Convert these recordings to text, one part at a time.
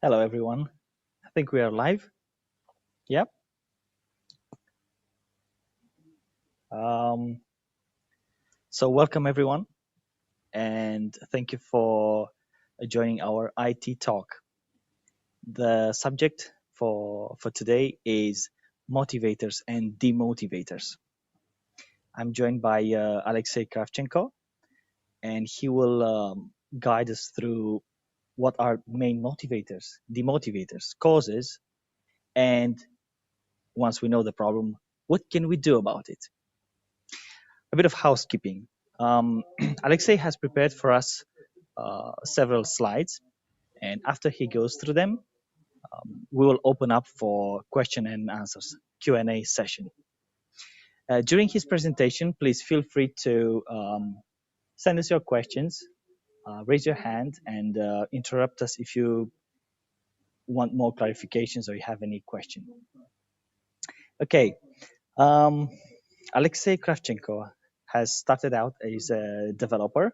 Hello, everyone. I think we are live. Yep. So welcome, everyone, and thank you for joining our IT talk. The subject for today is motivators and demotivators. I'm joined by Alexey Kravchenko, and he will guide us through what are main motivators, demotivators, causes, and once we know the problem, what can we do about it? A bit of housekeeping. Alexey has prepared for us several slides, and after he goes through them, we will open up for question and answers, Q&A session. During his presentation, please feel free to send us your questions, raise your hand, and interrupt us if you want more clarifications or you have any question. Okay, Alexey Kravchenko has started out as a developer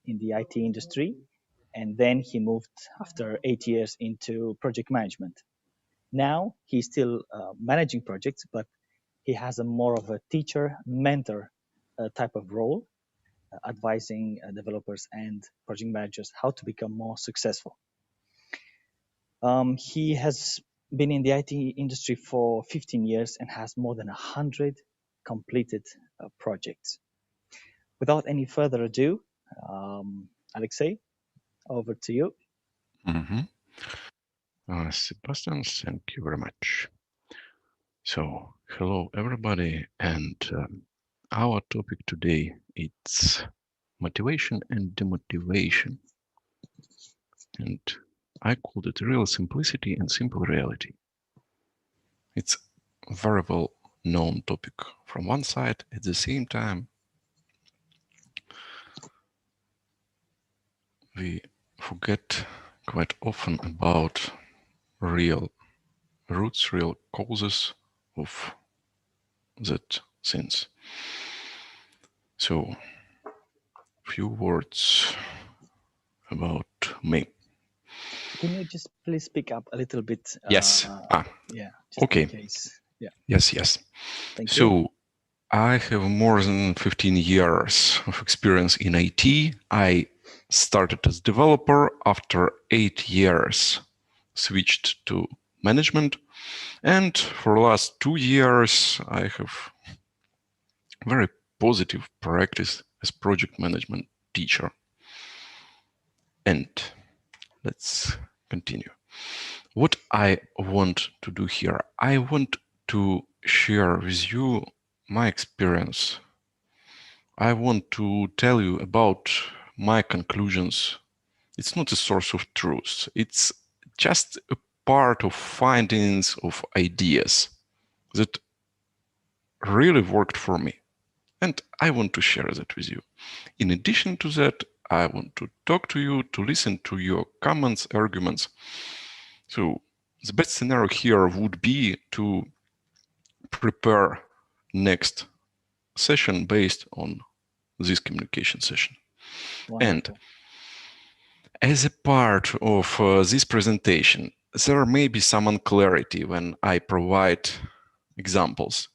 in the IT industry, and then he moved after 8 years into project management. Now he's still managing projects, but he has a more of a teacher mentor type of role, advising developers and project managers how to become more successful. He has been in the IT industry for 15 years and has more than 100 completed projects. Without any further ado, Alexey, over to you. Sebastian, thank you very much. So, hello everybody, and our topic today is motivation and demotivation, and I called it real simplicity and simple reality. It's a very well known topic from one side. At the same time, we forget quite often about real roots, real causes of that things. So, few words about me. Can you just please speak up a little bit? Yes. Yeah. Just Okay. In case. Yeah. Yes. Thank so, you. I have more than 15 years of experience in IT. I started as developer. After 8 years, switched to management. And for the last 2 years, I have very positive practice as project management teacher. And let's continue. What I want to do here, I want to share with you my experience. I want to tell you about my conclusions. It's not a source of truth. It's just a part of findings of ideas that really worked for me. And I want to share that with you. In addition to that, I want to talk to you, to listen to your comments, arguments. So the best scenario here would be to prepare next session based on this communication session. Wonderful. And as a part of this presentation, there may be some unclarity when I provide examples.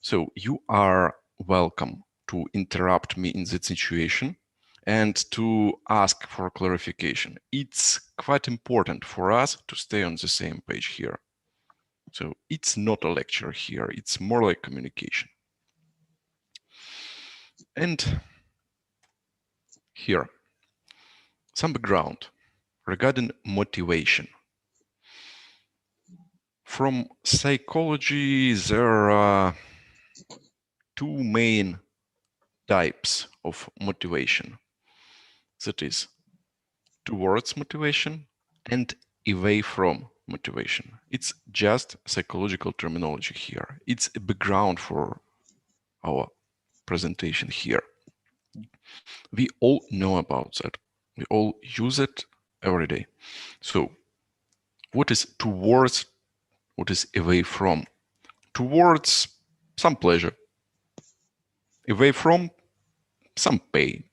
So you are welcome to interrupt me in that situation and to ask for clarification. It's quite important for us to stay on the same page here. So it's not a lecture here, it's more like communication. And here, some background regarding motivation. From psychology, there are two main types of motivation. That is, towards motivation and away from motivation. It's just psychological terminology here. It's a background for our presentation here. We all know about that. We all use it every day. So what is towards, what is away from? Towards some pleasure. Away from some pain.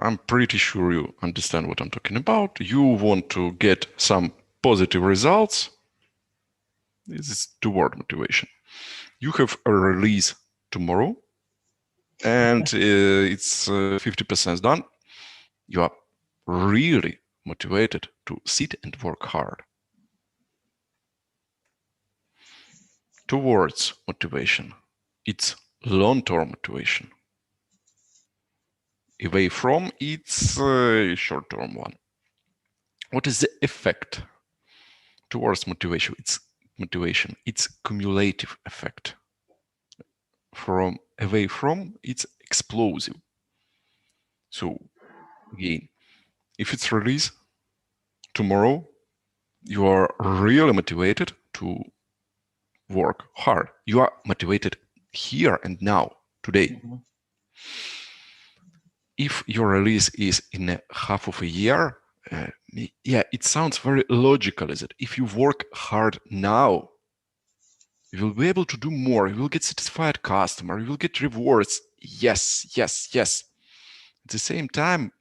I'm pretty sure you understand what I'm talking about. You want to get some positive results. This is toward motivation. You have a release tomorrow, and it's 50% done. You are really motivated to sit and work hard. Towards motivation, it's long-term motivation. Away from, it's a short-term one. What is the effect towards motivation? It's cumulative effect. From away from, it's explosive. So again, if it's released tomorrow, you are really motivated to work hard. You are motivated here and now, today. If your release is in a half of a year, yeah, it sounds very logical, is it? If you work hard now, you will be able to do more. You will get satisfied customer. You will get rewards. Yes, yes, yes. At the same time,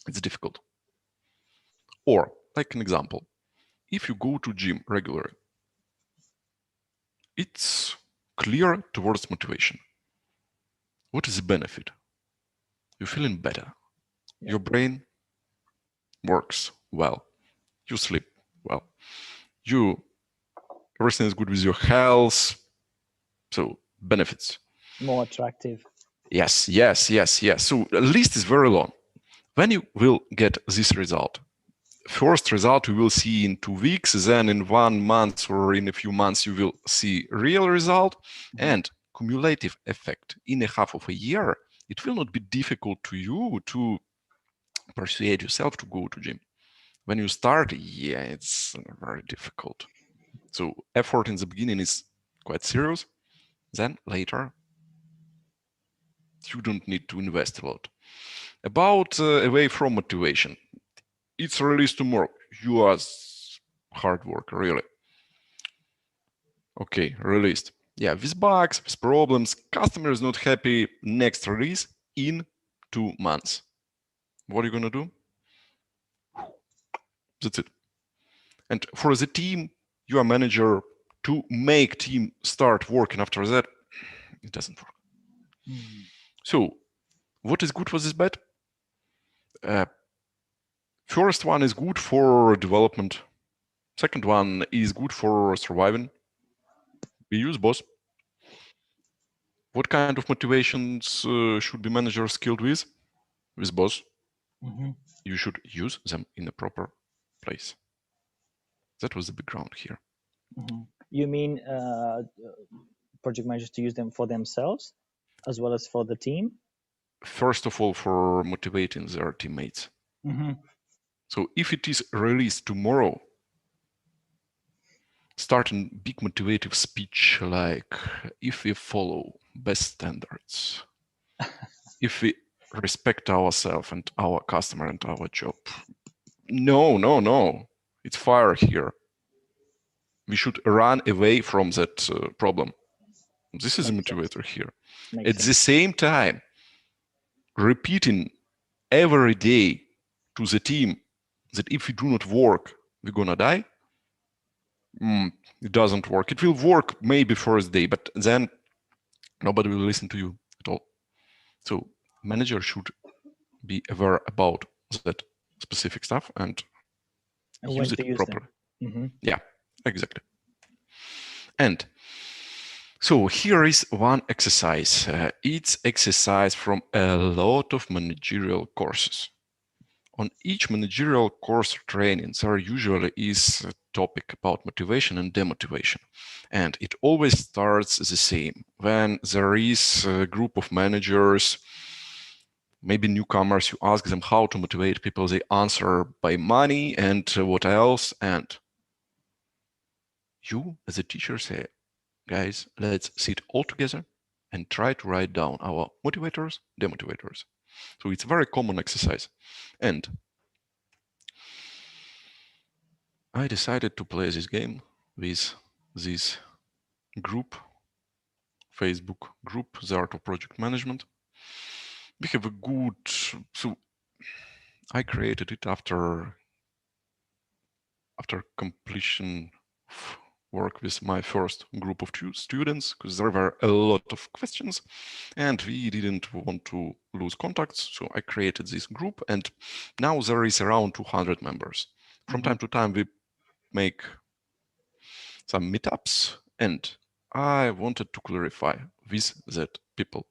it's difficult. Or, like an example, if you go to gym regularly, it's clear towards motivation. What is the benefit? You're feeling better. Yeah. Your brain works well. You sleep well. Everything is good with your health. So benefits. More attractive. Yes, yes, yes, yes. So the list is very long. When you will get this result, first result you will see in 2 weeks, then in 1 month or in a few months you will see real result, and cumulative effect in a half of a year. It will not be difficult to you to persuade yourself to go to gym. When you start, yeah, it's very difficult. So effort in the beginning is quite serious. Then later, you don't need to invest a lot. About away from motivation, it's released tomorrow. You are hard work, really. Okay, released. Yeah, with bugs, with problems, customer is not happy. Next release in 2 months. What are you gonna do? That's it. And for the team, you are manager to make team start working after that, it doesn't work. So what is good for this bet? First one is good for development. Second one is good for surviving. We use both. What kind of motivations should be manager skilled with? With both. You should use them in a proper place. That was the background here. You mean project managers to use them for themselves as well as for the team? First of all, for motivating their teammates. So if it is released tomorrow, start a big motivative speech like, if we follow best standards, if we respect ourselves and our customer and our job. No, no, no, it's fire here. We should run away from that problem. This is a motivator here. At the same time, repeating every day to the team that if we do not work, we're gonna die. It doesn't work. It will work maybe first day, but then nobody will listen to you at all. So manager should be aware about that specific stuff and use it properly. Yeah, exactly. And so here is one exercise. It's exercise from a lot of managerial courses. On each managerial course training, there usually is a topic about motivation and demotivation. And it always starts the same. When there is a group of managers, maybe newcomers, you ask them how to motivate people, they answer by money and what else. And you as a teacher say, guys, let's sit all together and try to write down our motivators, demotivators. So it's a very common exercise. And I decided to play this game with this group, Facebook group, The Art of Project Management. We have a good, so I created it after completion of work with my first group of students, because there were a lot of questions and we didn't want to lose contacts. So I created this group and now there is around 200 members. From time to time, we make some meetups and I wanted to clarify with that people.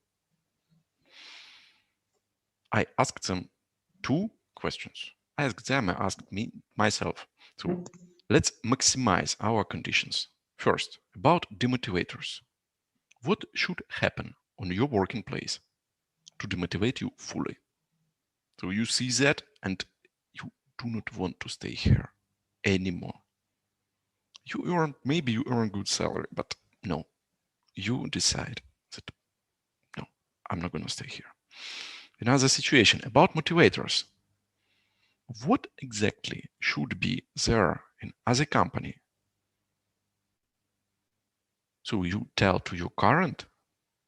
I asked them two questions. I asked them, I asked myself. So let's maximize our conditions. First, about demotivators. What should happen on your working place to demotivate you fully? So you see that and you do not want to stay here anymore. Maybe you earn good salary, but no, you decide that, no, I'm not going to stay here. Another situation about motivators. What exactly should be there in other company? So you tell to your current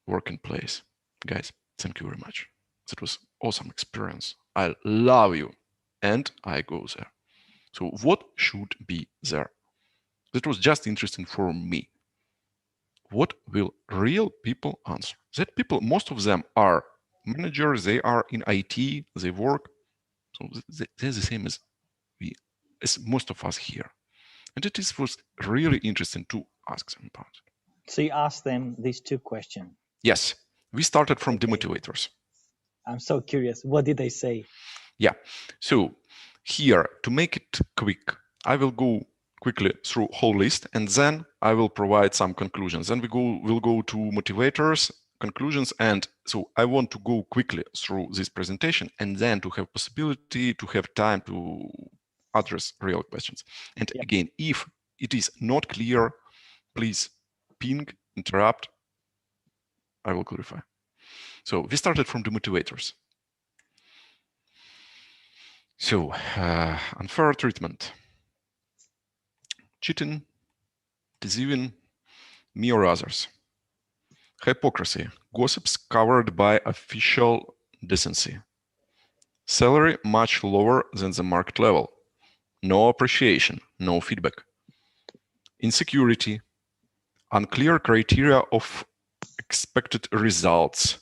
working place, guys, thank you very much. That was awesome experience. I love you. And I go there. So what should be there? That was just interesting for me. What will real people answer? That people, most of them are managers, they are in IT, they work. So they're the same as most of us here. And was really interesting to ask them about. So you asked them these two questions. Yes, we started from Okay. demotivators. I'm so curious. What did they say? Yeah, so here, to make it quick, I will go quickly through whole list and then I will provide some conclusions. Then we'll go to motivators, conclusions, and so I want to go quickly through this presentation and then to have possibility to have time to address real questions. And again, if it is not clear, please ping, interrupt, I will clarify. So we started from the motivators. So unfair treatment, cheating, deceiving me or others. Hypocrisy, gossips covered by official decency. Salary much lower than the market level. No appreciation, no feedback. Insecurity, unclear criteria of expected results.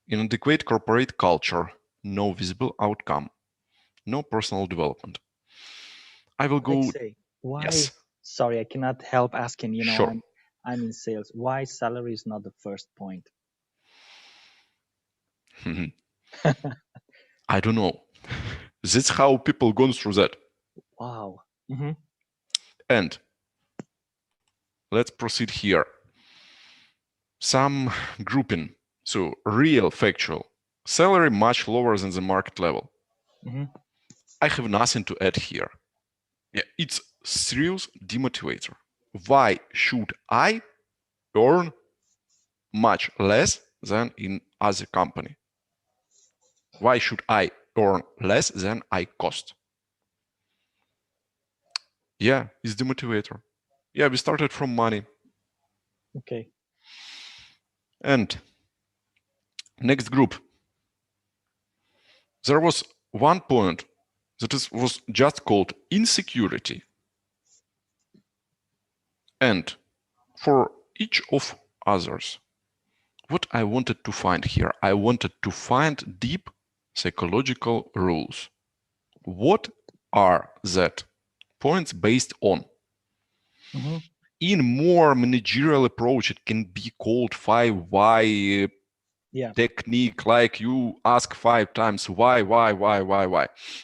Inadequate corporate culture, no visible outcome. No personal development. I will go. Alexey, why? Yes. Sorry, I cannot help asking. Sure. I'm in sales. Why salary is not the first point? I don't know. That's how people go through that. Wow. And let's proceed here. Some grouping. So real, factual. Salary much lower than the market level. I have nothing to add here. Yeah, it's serious demotivator. Why should I earn much less than in other company? Why should I earn less than I cost? Yeah, it's demotivator. Yeah, we started from money. Okay. And next group. There was one point that was just called insecurity. And for each of others, what I wanted to find here, I wanted to find deep psychological rules. What are that points based on? In more managerial approach, it can be called 5 why technique, like you ask 5 times why.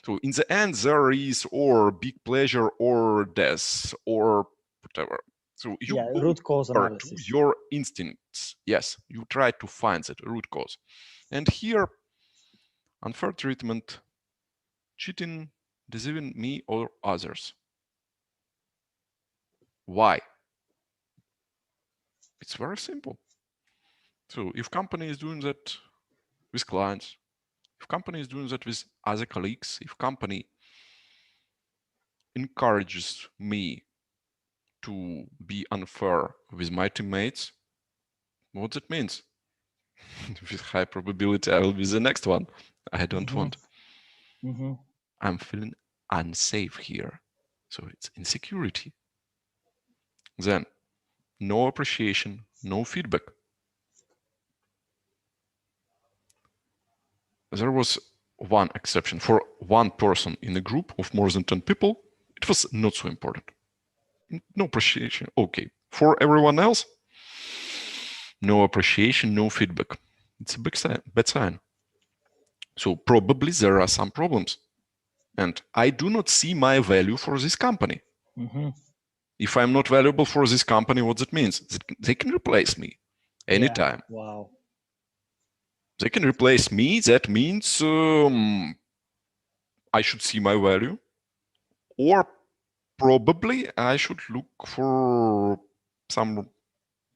So in the end, there is or big pleasure or death or whatever. So you go root cause analysis. to your instincts. Yes, you try to find that root cause. And here, unfair treatment, cheating, deceiving me or others. Why? It's very simple. So if company is doing that with clients, if company is doing that with other colleagues, if company encourages me to be unfair with my teammates, what that means? With high probability, I will be the next one. I don't want. Mm-hmm. I'm feeling unsafe here. So it's insecurity. Then no appreciation, no feedback. There was one exception. For one person in a group of more than 10 people, it was not so important. No appreciation. Okay. For everyone else, no appreciation, no feedback. It's a bad sign. So probably there are some problems. And I do not see my value for this company. Mm-hmm. If I'm not valuable for this company, what that means? They can replace me anytime. Yeah. Wow. They can replace me. That means I should see my value, or probably I should look for some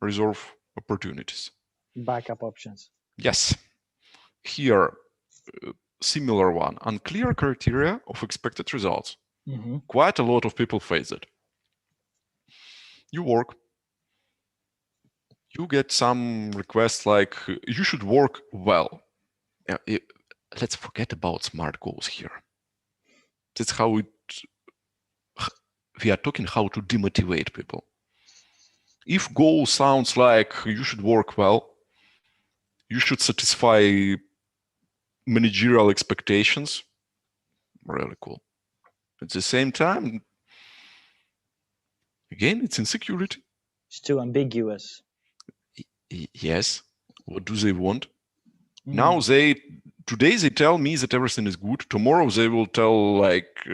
reserve opportunities. Backup options. Yes. Here, similar one, unclear criteria of expected results. Mm-hmm. Quite a lot of people face it. You work, you get some requests like, you should work well. Let's forget about smart goals here. That's how we are talking how to demotivate people. If goal sounds like you should work well, you should satisfy managerial expectations, really cool. At the same time, again, it's insecurity. It's too ambiguous. Yes. What do they want? Mm. Now today they tell me that everything is good. Tomorrow they will tell like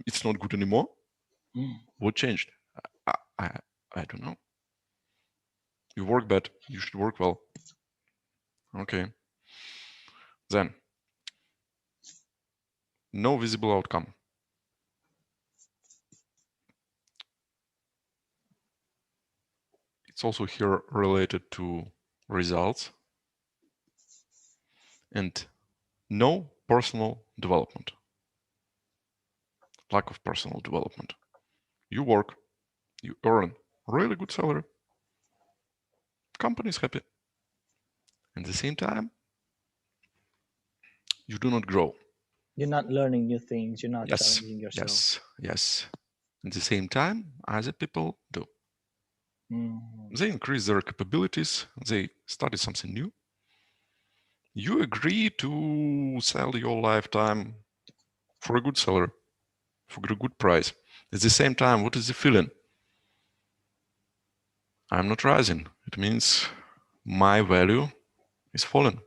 it's not good anymore. Mm. What changed? I don't know. You work bad. You should work well. Okay. Then, no visible outcome. It's also here related to results and no personal development. Lack of personal development. You work, you earn really good salary. Company is happy. At the same time, you do not grow. You're not learning new things. You're not Yes, challenging yourself. yes. At the same time, other people do. Mm. They increase their capabilities. They study something new. You agree to sell your lifetime for a good salary, for a good price. At the same time, what is the feeling? I'm not rising. It means my value is falling.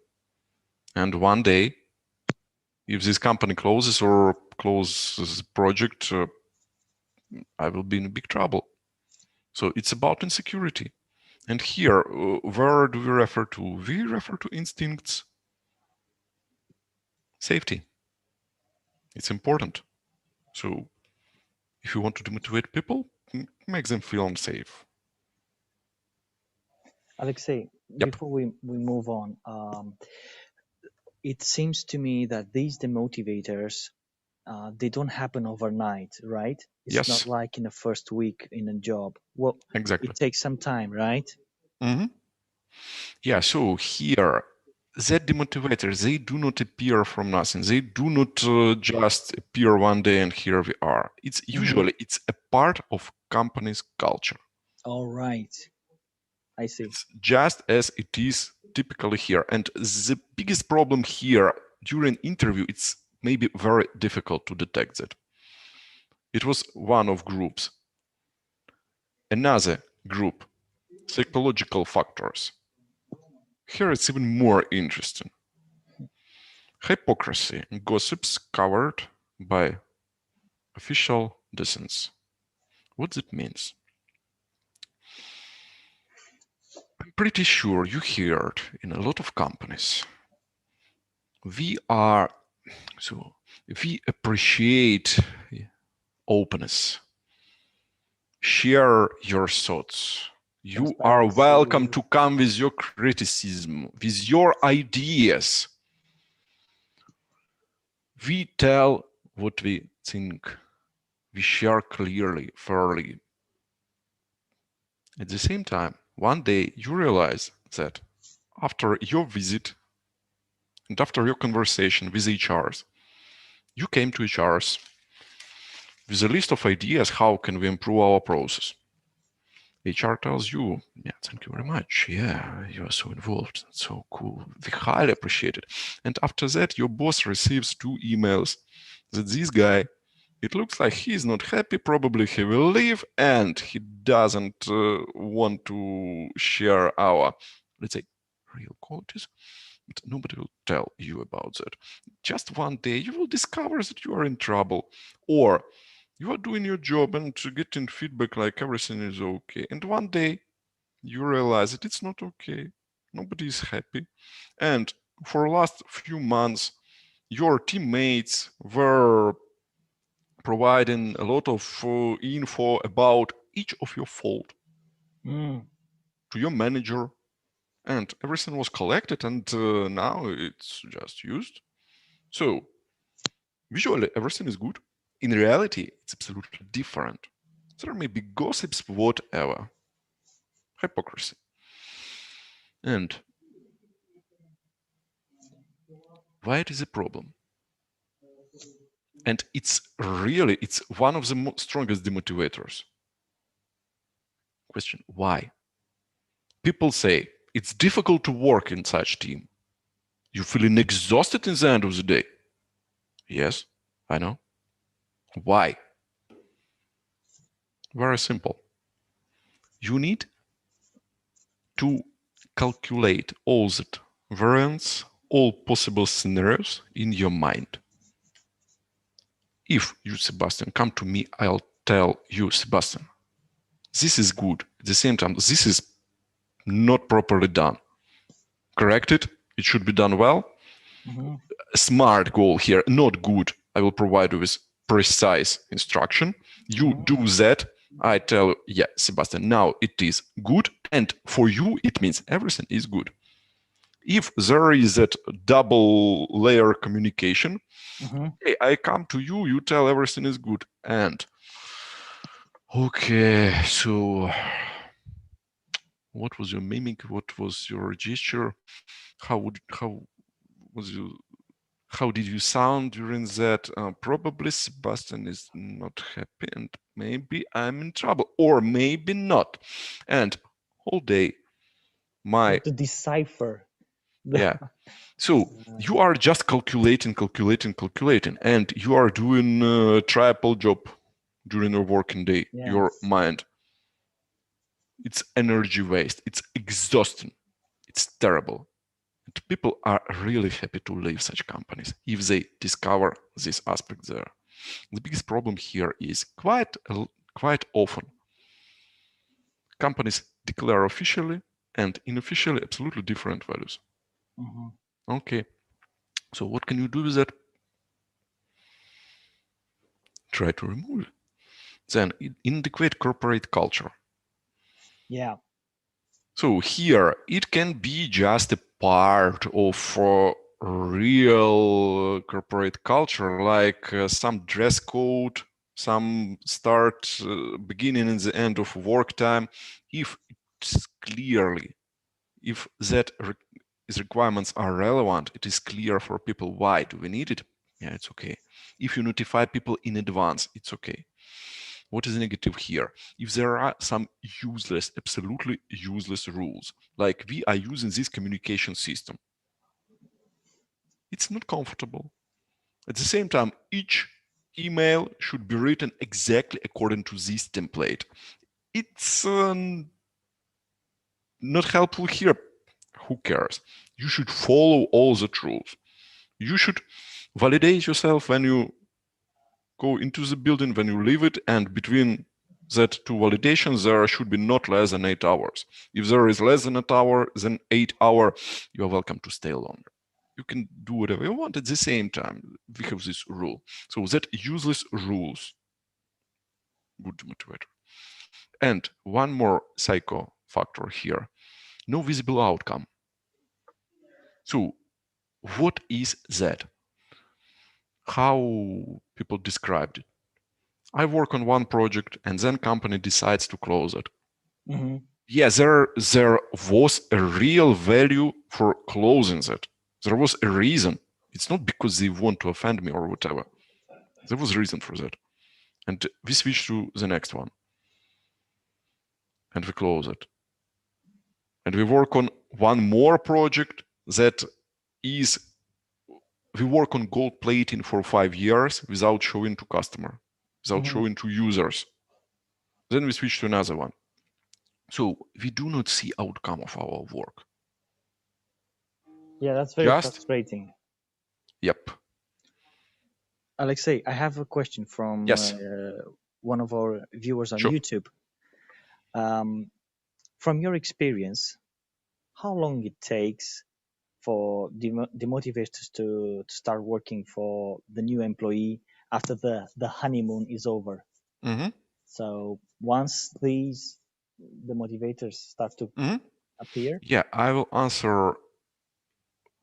And one day, if this company closes or closes project, I will be in big trouble. So it's about insecurity. And here, where do we refer to? We refer to instincts, safety. It's important. So if you want to demotivate people, make them feel unsafe. Alexey, Yep. before we move on, it seems to me that these demotivators, they don't happen overnight, right? It's Yes. not like in the first week in a job. Well, Exactly. it takes some time, right? Mm-hmm. Yeah, so here, that demotivators, they do not appear from nothing. They do not just appear one day and here we are. It's usually, it's a part of company's culture. All right. I see. It's just as it is typically here. And the biggest problem here during interview, it's maybe very difficult to detect that. It was one of groups. Another group, psychological factors. Here it's even more interesting. Hypocrisy, gossips covered by official distance. What that means? I'm pretty sure you heard in a lot of companies. We appreciate openness. Share your thoughts. You are welcome to come with your criticism, with your ideas. We tell what we think. We share clearly, fairly. At the same time, one day you realize that, after your visit and after your conversation with HRs, you came to HRs with a list of ideas, how can we improve our process? HR tells you, yeah, thank you very much. Yeah, you are so involved. That's so cool. We highly appreciate it. And after that, your boss receives 2 emails that this guy, it looks like he's not happy. Probably he will leave and he doesn't want to share our, let's say, real qualities. But nobody will tell you about that. Just one day you will discover that you are in trouble, or you are doing your job and getting feedback like everything is okay. And one day you realize that it's not okay. Nobody is happy. And for the last few months, your teammates were providing a lot of info about each of your fault to your manager, and everything was collected, and now it's just used. So visually, everything is good. In reality, it's absolutely different. There may be gossips, whatever. Hypocrisy. And why it is a problem? And it's one of the strongest demotivators. Question, why? People say, it's difficult to work in such team. You're feeling exhausted in the end of the day. Yes, I know. Why? Very simple. You need to calculate all that variance, all possible scenarios in your mind. If you, Sebastian, come to me, I'll tell you, Sebastian, this is good. At the same time, this is not properly done. Correct it. It should be done well. A smart goal here, not good. I will provide you with precise instruction. You do that. I tell you, yeah, Sebastian, now it is good. And for you, it means everything is good. If there is that double layer communication, hey, I come to you, you tell everything is good. And okay, so what was your mimic? What was your gesture? How did you sound during that? Probably Sebastian is not happy, and maybe I'm in trouble, or maybe not. And whole day, to decipher. Yeah. So you are just calculating, and you are doing a triple job during your working day. Yes. Your mind. It's energy waste. It's exhausting. It's terrible. And people are really happy to leave such companies if they discover this aspect there. The biggest problem here is quite often companies declare officially and unofficially absolutely different values. Okay, so what can you do with that? Try to remove it. Then inadequate corporate culture. Yeah. So here it can be just a part of real corporate culture, like some dress code, some start, beginning and the end of work time. If it's clearly, if that requirements are relevant, it is clear for people why do we need it. Yeah, it's okay. If you notify people in advance, it's okay. What is negative here? If there are some useless, absolutely useless rules, like we are using this communication system, it's not comfortable. At the same time, each email should be written exactly according to this template. It's not helpful here. Who cares? You should follow all the rules. You should validate yourself when you go into the building, when you leave it, and between that two validations, there should be not less than 8 hours. If there is less than 8 hours, you are welcome to stay longer. You can do whatever you want. At the same time, we have this rule. So that useless rules, good motivator. And one more psycho factor here, no visible outcome. So what is that? How people described it? I work on one project and then company decides to close it. Yeah, there was a real value for closing that. There was a reason. It's not because they want to offend me or whatever. There was a reason for that. And we switch to the next one. And we close it. And we work on one more project that is, we work on gold plating for 5 years without showing to customer, without showing to users. Then we switch to another one. So we do not see outcome of our work. Yeah, that's very frustrating. Yep. Alexey, I have a question from one of our viewers on YouTube. From your experience, how long it takes for demotivators to start working for the new employee after the honeymoon is over? So once these demotivators start to appear? Yeah, I will answer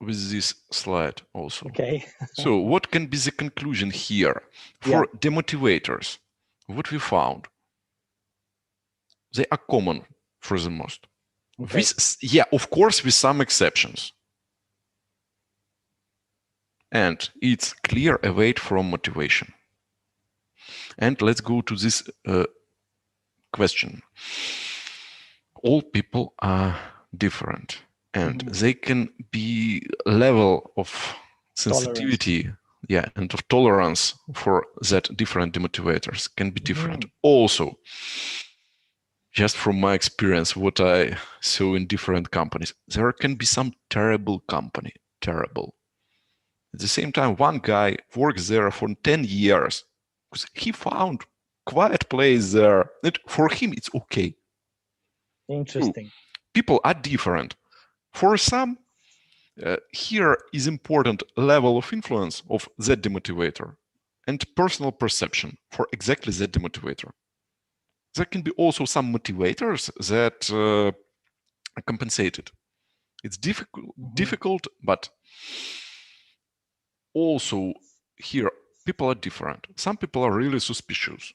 with this slide also. Okay. So what can be the conclusion here? For demotivators, what we found, they are common for the most. Okay. Of course, with some exceptions. And it's clear away from motivation. And let's go to this question. All people are different, and they can be level of sensitivity, and of tolerance for that different demotivators can be different. Also, just from my experience, what I saw in different companies, there can be some terrible company, terrible. At the same time, one guy works there for 10 years because he found quiet place there. For him, it's okay. Interesting. So, people are different. For some, here is important level of influence of that demotivator and personal perception for exactly that demotivator. There can be also some motivators that are compensated. It's difficult, but also here people are different. Some people are really suspicious.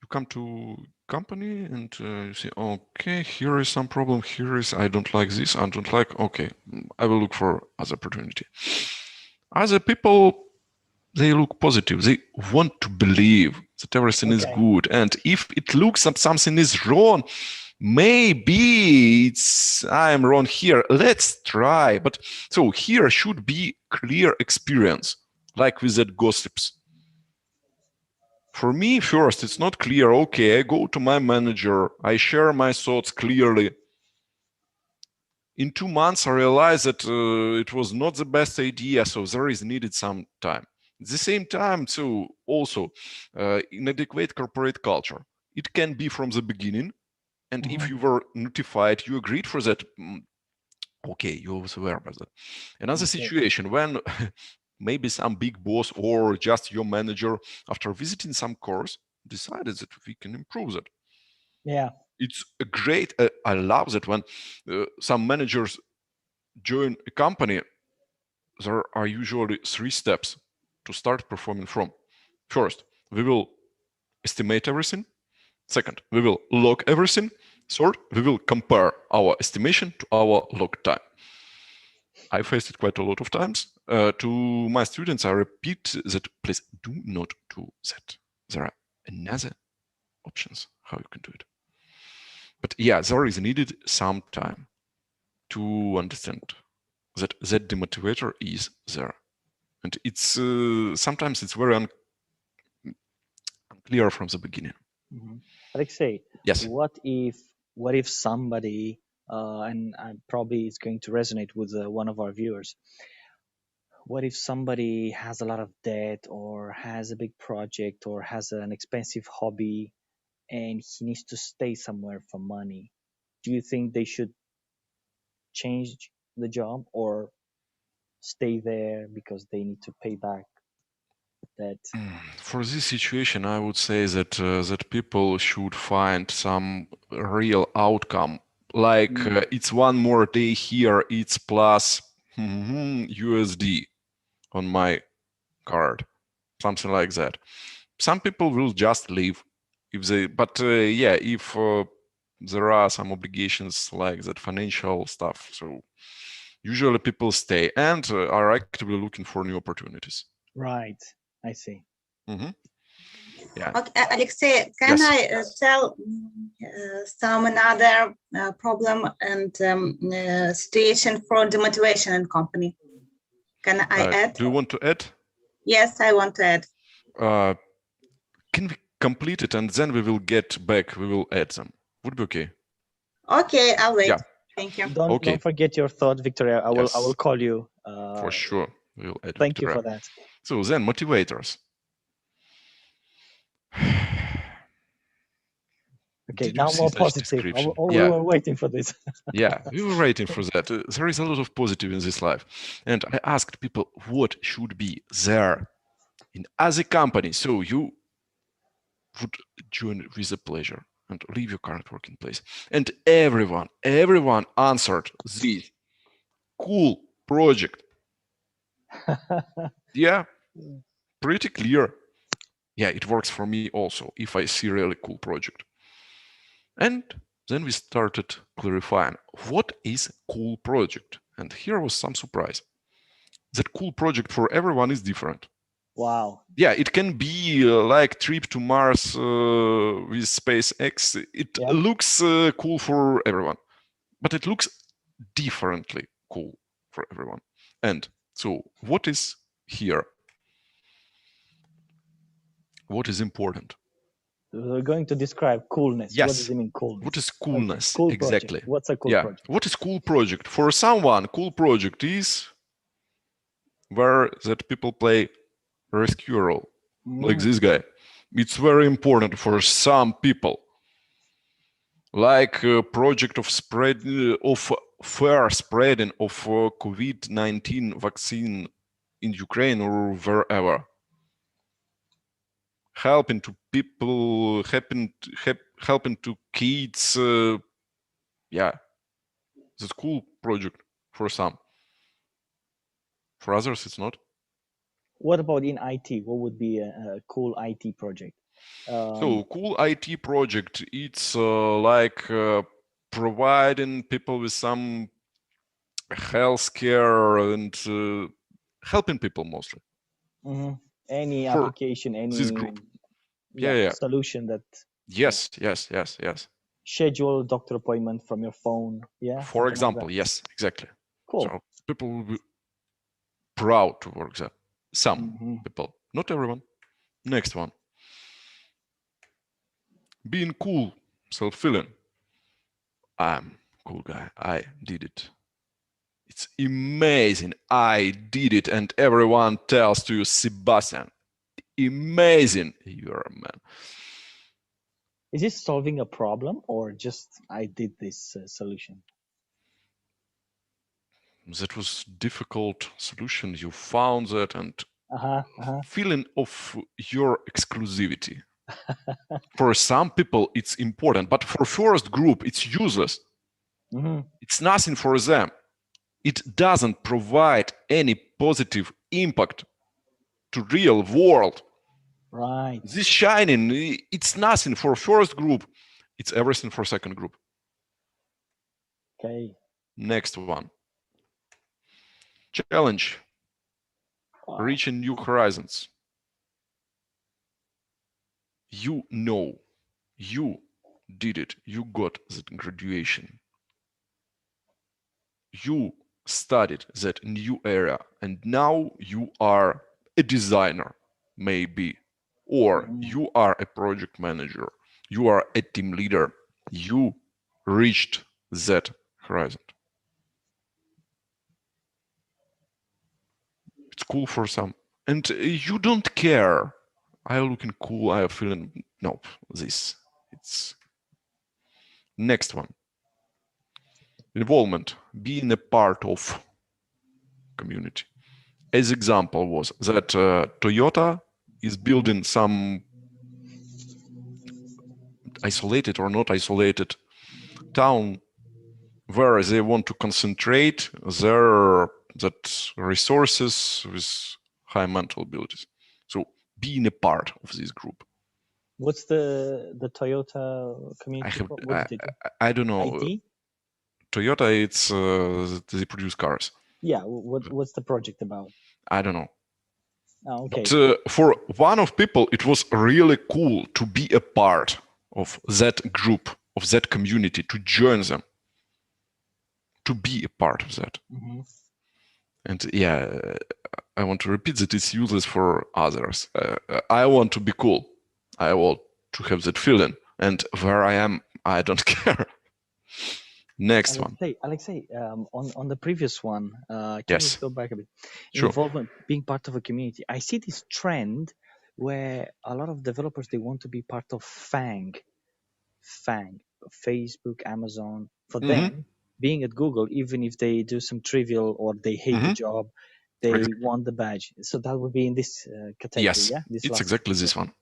You come to company and you say, okay, here is some problem, here is, I don't like this, I don't like, okay, I will look for other opportunity. Other people, they look positive. They want to believe that everything is good. And if it looks that something is wrong, maybe I'm wrong here. Let's try. But so here should be clear experience, like with that gossips. For me, first, it's not clear. Okay, I go to my manager. I share my thoughts clearly. In 2 months, I realized that it was not the best idea, so there is needed some time. At the same time, so also inadequate corporate culture. It can be from the beginning, and if you were notified, you agreed for that. Okay, you was aware of that. Another situation when maybe some big boss or just your manager, after visiting some course, decided that we can improve that. Yeah. It's a great, I love that when some managers join a company, there are usually 3 steps to start performing from. First, we will estimate everything. Second, we will log everything. Third, we will compare our estimation to our log time. I faced it quite a lot of times. To my students, I repeat that please do not do that. There are another options how you can do it. But yeah, there is needed some time to understand that that demotivator is there. And it's sometimes it's very unclear from the beginning. Alexey, yes. What if somebody, and probably it's going to resonate with one of our viewers, what if somebody has a lot of debt or has a big project or has an expensive hobby and he needs to stay somewhere for money? Do you think they should change the job or stay there because they need to pay back that? For this situation, I would say that that people should find some real outcome. Like it's one more day here, it's plus USD on my card, something like that. Some people will just leave if they, but yeah, if there are some obligations like that, financial stuff. So usually people stay and are actively looking for new opportunities. Right. I see. Yeah. Okay, Alexey, can Yes. I tell some another problem and situation for demotivation in company? Can I add? Do you want to add? Yes, I want to add. Can we complete it and then we will get back, we will add them. Would be okay. Okay, I'll wait. Yeah. Thank you. Don't forget your thought, Victoria. I will call you. For sure. We'll add Thank Victoria. you for that. So then motivators. Okay, Did now you see more such positive. description? We were waiting for this. Yeah, we were waiting for that. There is a lot of positive in this life. And I asked people what should be there in other companies. So you would join with a pleasure and leave your current working place. And everyone answered this cool project. Yeah, pretty clear. Yeah, it works for me also if I see really cool project. And then we started clarifying what is cool project. And here was some surprise. That cool project for everyone is different. Wow. Yeah, it can be like trip to Mars with SpaceX. It looks cool for everyone, but it looks differently cool for everyone. And so what is here? What is important? We're going to describe coolness. Yes. What does it mean, coolness? What is coolness? Okay. Cool exactly. Project. What's a cool project? What is cool project? For someone, cool project is where that people play rescue role, like this guy. It's very important for some people. Like a project of fair spreading of COVID-19 vaccine in Ukraine or wherever. Helping to people, helping to kids. Yeah, that's cool project for some. For others, it's not. What about in IT? What would be a cool IT project? So cool IT project, it's like providing people with some healthcare and helping people mostly. Any application, any this group. solution that. Yes. Schedule doctor appointment from your phone. Yeah. For example, like yes, exactly. Cool. So people will be proud to work there. Some people, not everyone. Next one. Being cool, self-feeling. I'm a cool guy. I did it. It's amazing. I did it. And everyone tells to you, Sebastian, amazing. You're a man. Is this solving a problem or just I did this solution? That was difficult solution. You found that and feeling of your exclusivity. For some people, it's important, but for first group, it's useless. It's nothing for them. It doesn't provide any positive impact to real world. Right. This shining, it's nothing for first group. It's everything for second group. Okay. Next one. Challenge. Wow. Reaching new horizons. You know, you did it. You got that graduation. You studied that new area and now you are a designer, maybe, or you are a project manager. You are a team leader. You reached that horizon. It's cool for some. And you don't care. I'm looking cool. I'm feeling, no, this. It's next one. Involvement, being a part of community. As example was that Toyota is building some isolated or not isolated town where they want to concentrate their resources with high mental abilities. So being a part of this group. What's the Toyota community? What did they do? I don't know. IT? Toyota, it's they produce cars. Yeah. What's the project about? I don't know. Oh, okay. But for one of people, it was really cool to be a part of that group, of that community, to join them, to be a part of that. Mm-hmm. And yeah, I want to repeat that it's useless for others. I want to be cool. I want to have that feeling. And where I am, I don't care. Next one. Alexey, on the previous one, can Yes. you go back a bit? Sure. Involvement, being part of a community. I see this trend where a lot of developers, they want to be part of FANG, Facebook, Amazon. For them, being at Google, even if they do some trivial or they hate the job, they want the badge. So that would be in this category, Yes, yeah? This it's exactly this one.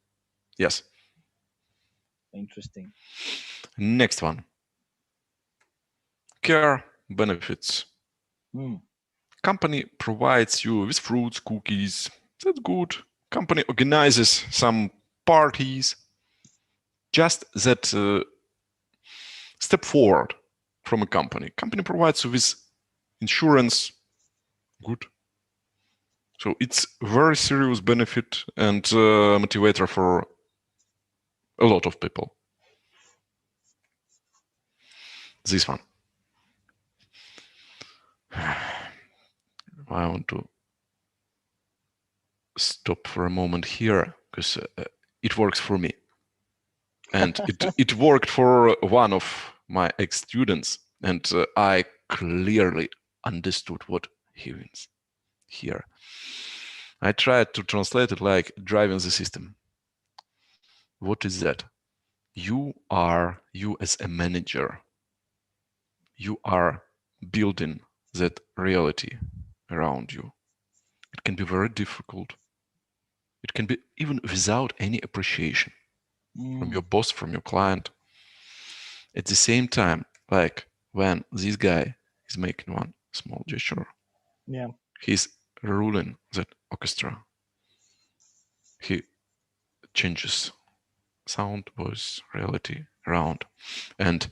Yes. Interesting. Next one. Care benefits. Company provides you with fruits, cookies. That's good. Company organizes some parties. Just that step forward from a company. Company provides you with insurance. Good. So it's very serious benefit and motivator for a lot of people. This one. I want to stop for a moment here because it works for me. And it worked for one of my ex-students, and I clearly understood what he means here. I tried to translate it like driving the system. What is that? You as a manager, you are building that reality around you. It can be very difficult. It can be even without any appreciation from your boss, from your client. At the same time, like when this guy is making one small gesture, he's ruling that orchestra. He changes sound, voice, reality around. And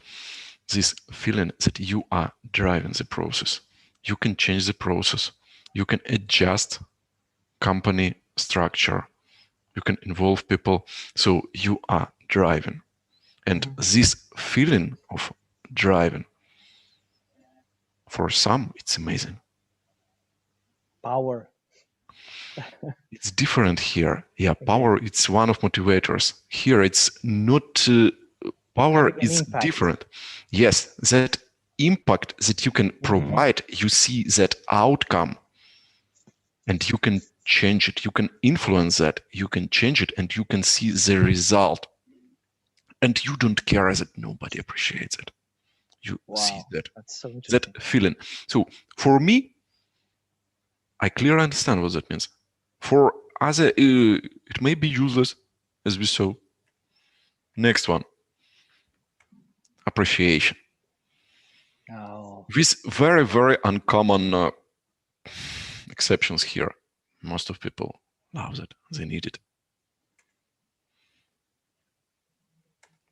this feeling that you are driving the process, you can change the process, you can adjust company structure, you can involve people, so you are driving. And this feeling of driving, for some, it's amazing. Power. It's different here. Yeah, power, it's one of motivators. Here, it's not, power is different. Yes, that impact that you can provide, you see that outcome, and you can change it, you can influence that, you can change it, and you can see the result. And you don't care that nobody appreciates it. You see that, so that feeling. So for me, I clearly understand what that means. For other, it may be useless, as we saw. Next one, appreciation. With very, very uncommon exceptions here. Most of people love it, they need it.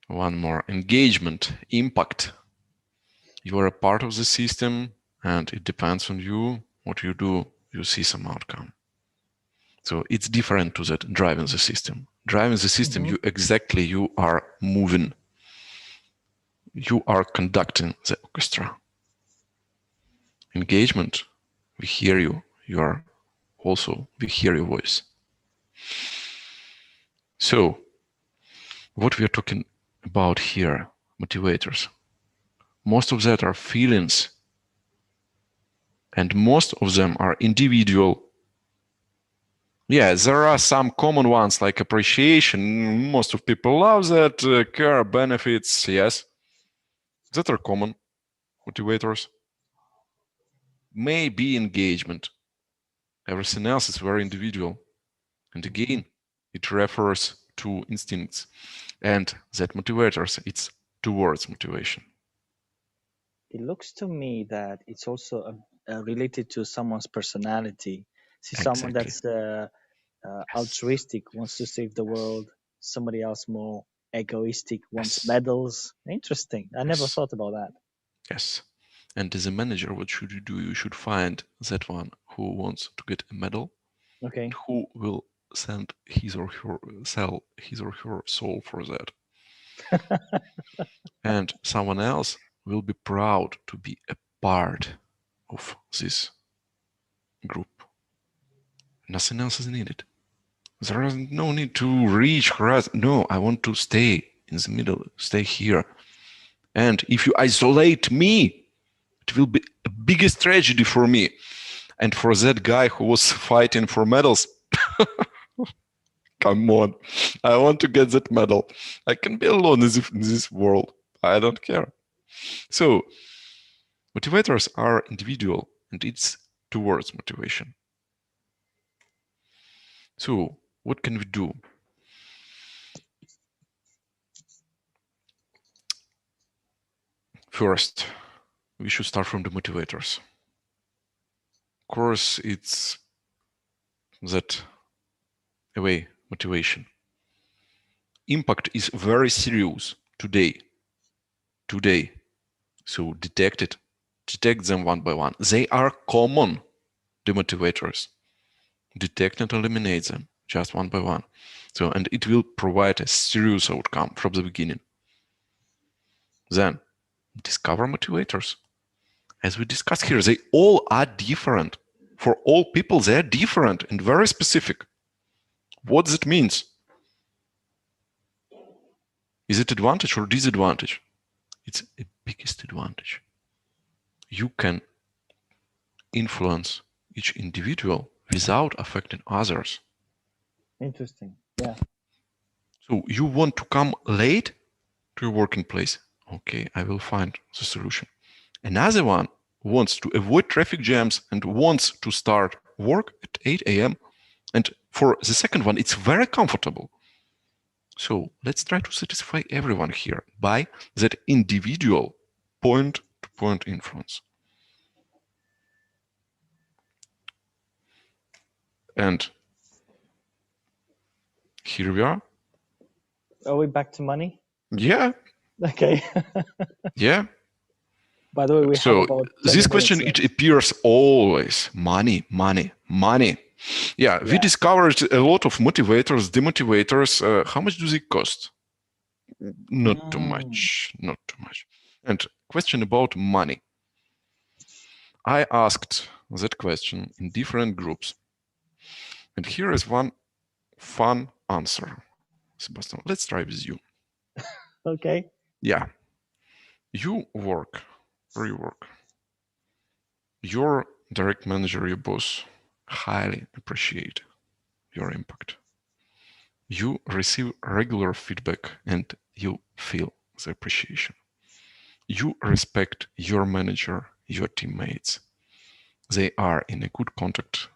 One more, engagement, impact. You are a part of the system and it depends on you. What you do, you see some outcome. So it's different to that driving the system. Driving the system, you are moving. You are conducting the orchestra. Engagement, we hear you. We hear your voice. So what we are talking about here, motivators, most of that are feelings, and most of them are individual. Yeah, there are some common ones like appreciation. Most of people love that. Care, benefits, yes, that are common motivators. Maybe engagement. Everything else is very individual. And again, it refers to instincts. And that motivators, it's towards motivation. It looks to me that it's also related to someone's personality. See, someone that's altruistic, wants to save the world. somebody else more egoistic, wants Yes. medals. Interesting. I never Yes. thought about that. Yes. And as a manager, what should you do? You should find that one who wants to get a medal, Okay. who will send his or her, sell his or her soul for that. And someone else will be proud to be a part of this group. Nothing else is needed. There is no need to reach horizon. No, I want to stay in the middle, stay here. And if you isolate me, it will be a biggest tragedy for me. And for that guy who was fighting for medals, come on, I want to get that medal. I can be alone in this world. I don't care. So, motivators are individual, and it's towards motivation. So, what can we do? First, we should start from the motivators. Of course, it's that away motivation. Impact is very serious today. So detect them one by one. They are common, the motivators. Detect and eliminate them just one by one. So, and it will provide a serious outcome from the beginning. Then discover motivators. As we discussed here, they all are different. For all people, they are different and very specific. What that means? Is it advantage or disadvantage? It's a biggest advantage. You can influence each individual without affecting others. Interesting. Yeah. So you want to come late to your working place? Okay, I will find the solution. Another one wants to avoid traffic jams and wants to start work at 8 a.m. And for the second one, it's very comfortable. So let's try to satisfy everyone here by that individual point-to-point influence. And here we are. Are we back to money? Yeah. Okay. Yeah. By the way, we have about 20 this question, minutes it appears always. Money. Yeah, we discovered a lot of motivators, demotivators. How much do they cost? Not too much. And question about money. I asked that question in different groups. And here is one fun answer. Sebastian, let's try with you. Okay. Yeah. You work, where you work. Your direct manager, your boss, highly appreciate your impact. You receive regular feedback and you feel the appreciation. You respect your manager, your teammates. They are in a good contact,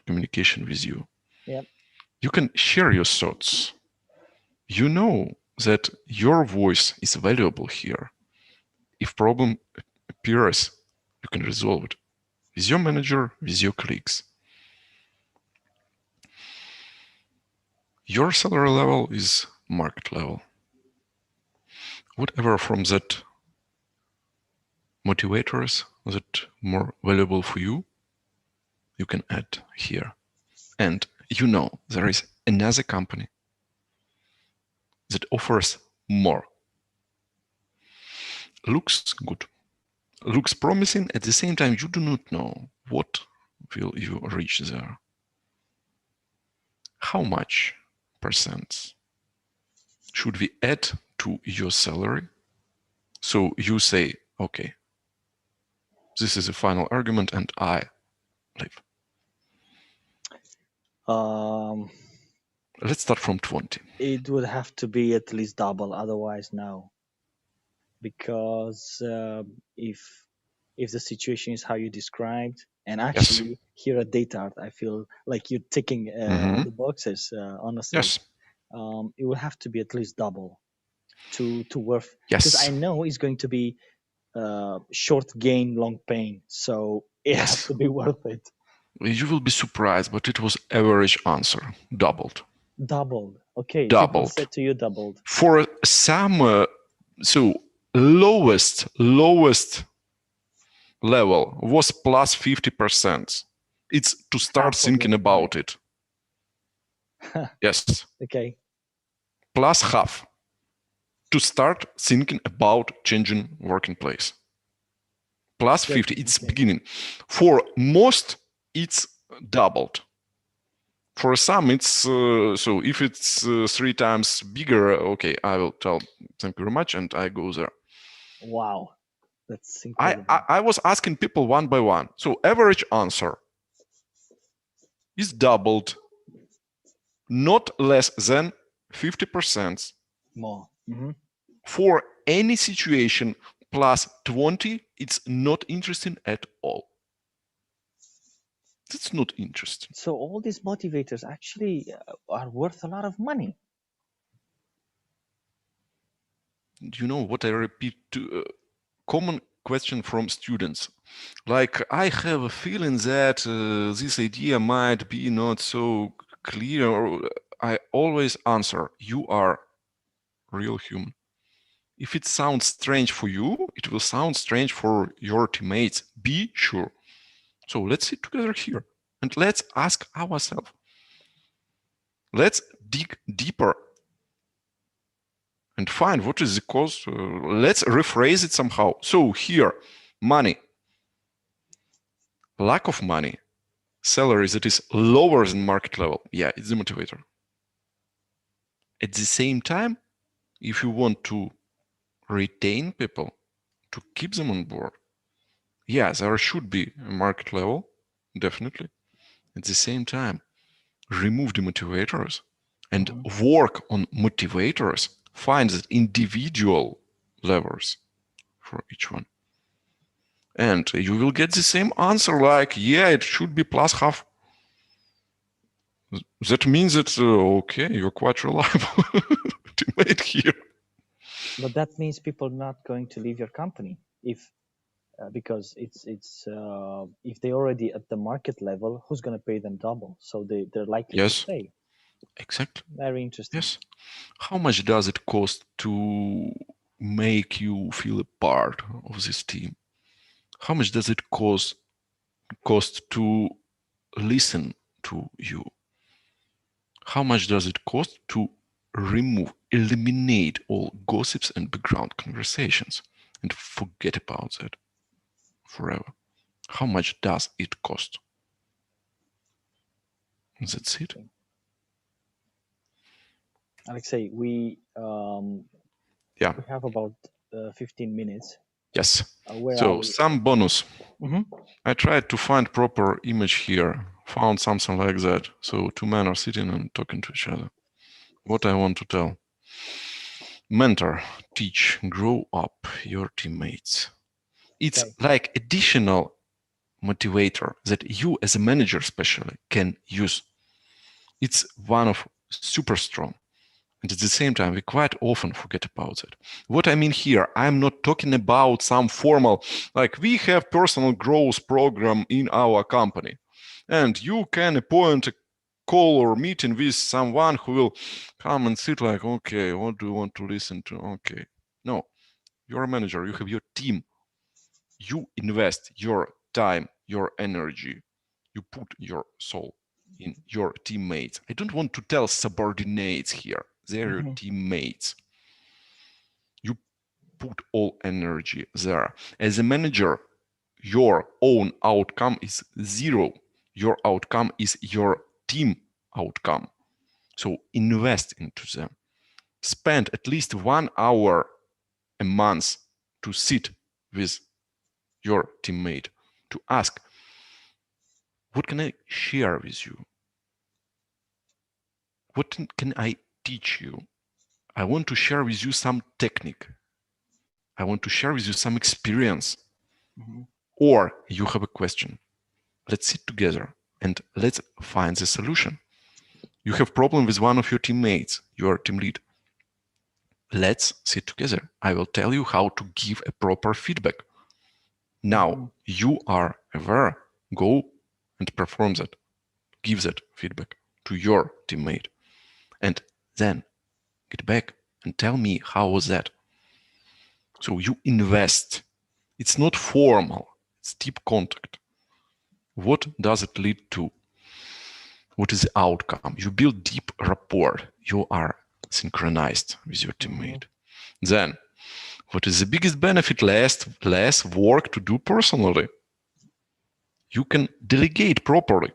communication with you. Yep. You can share your thoughts. You know that your voice is valuable here. If problem appears, you can resolve it with your manager, with your colleagues. Your salary level is market level. Whatever from that motivators that more valuable for you, you can add here. And you know there is another company that offers more. Looks good, looks promising. At the same time, you do not know what will you reach there. How much percent should we add to your salary? So you say, okay, this is the final argument and I leave. Let's start from 20. It would have to be at least double, otherwise no. Because if the situation is how you described, and actually here at DataArt, I feel like you're ticking all the boxes. Honestly, Yes. It would have to be at least double to worth. Yes. Because I know it's going to be short gain, long pain, so it has to be worth it. You will be surprised, but it was average answer, doubled. Doubled. Okay, people doubled. said to you doubled. For some, so lowest level was plus 50%. It's to start Half of thinking it, about it. Yes, Okay. plus half to start thinking about changing working place. Plus Good. 50, it's Okay. beginning. For most, it's doubled. For some, it's so if it's 3 times bigger, okay, I will tell thank you very much, and I go there. Wow, that's incredible. I was asking people one by one. So average answer is doubled, not less than 50%. More. Mm-hmm. For any situation plus 20, it's not interesting at all. That's not interesting. So all these motivators actually are worth a lot of money. You know what I repeat to common question from students, like I have a feeling that this idea might be not so clear, or I always answer, you are real human. If it sounds strange for you, it will sound strange for your teammates, be sure. So let's sit together here and let's ask ourselves, let's dig deeper and find what is the cause. Let's rephrase it somehow. So here, money, lack of money, salary that is lower than market level. Yeah, it's the motivator. At the same time, if you want to retain people, to keep them on board, yeah, there should be a market level, definitely. At the same time, remove the motivators and work on motivators, find the individual levels for each one. And you will get the same answer like, yeah, it should be plus half. That means that, okay, you're quite reliable teammate here. But that means people are not going to leave your company if because it's if they already at the market level, who's going to pay them double? So they're likely to stay. Exactly. Very interesting. Yes. How much does it cost to make you feel a part of this team? How much does it cost to listen to you? How much does it cost to eliminate all gossips and background conversations and forget about that forever? How much does it cost? That's it. Alexey, we have about 15 minutes. Yes. Where are So we? some bonus. I tried to find proper image here, found something like that. So 2 men are sitting and talking to each other. What I want to tell. Mentor, teach, grow up your teammates. It's like additional motivator that you as a manager especially can use. It's one of super strong. And at the same time, we quite often forget about it. What I mean here, I'm not talking about some formal, like we have personal growth program in our company. And you can appoint a call or meeting with someone who will come and sit like, okay, what do you want to listen to? Okay. No, you're a manager, you have your team. You invest your time, your energy. You put your soul in your teammates. I don't want to tell subordinates here. They're your teammates. You put all energy there. As a manager, your own outcome is zero. Your outcome is your team outcome. So invest into them. Spend at least 1 hour a month to sit with your teammate, to ask, what can I share with you? What can I teach you? I want to share with you some technique. I want to share with you some experience. Or you have a question. Let's sit together and let's find the solution. You have problem with one of your teammates, your team lead. Let's sit together. I will tell you how to give a proper feedback. Now you are aware. Go and perform that. Give that feedback to your teammate. And Then get back and tell me how was that. So you invest. It's not formal, it's deep contact. What does it lead to? What is the outcome? You build deep rapport. You are synchronized with your teammate. Then, what is the biggest benefit? Less work to do personally. You can delegate properly.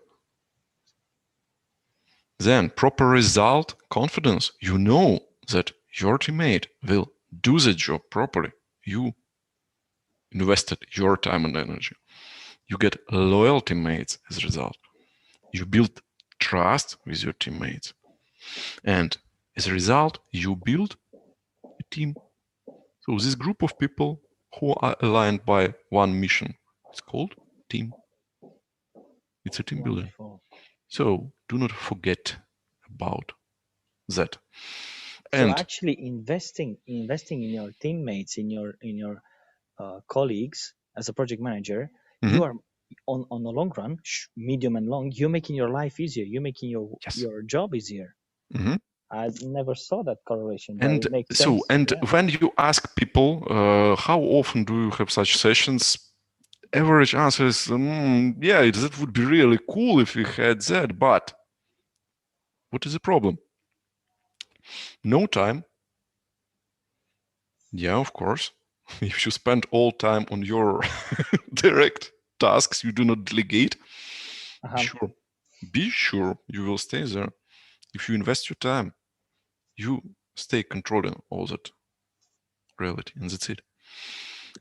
Then, proper result, confidence. You know that your teammate will do the job properly. You invested your time and energy. You get loyal teammates as a result. You build trust with your teammates. And as a result, you build a team. So this group of people who are aligned by one mission, it's called team. It's a team building. So do not forget about that. So actually investing in your teammates, in your colleagues as a project manager, you are on the long run, medium and long, you're making your life easier. You're making your job easier. I never saw that correlation. And it makes so, sense. and when you ask people, how often do you have such sessions? Average answer is, yeah, that would be really cool if we had that, but what is the problem? No time. Yeah, of course. If you spend all time on your direct tasks, you do not delegate, be sure you will stay there. If you invest your time, you stay controlling all that reality, and that's it.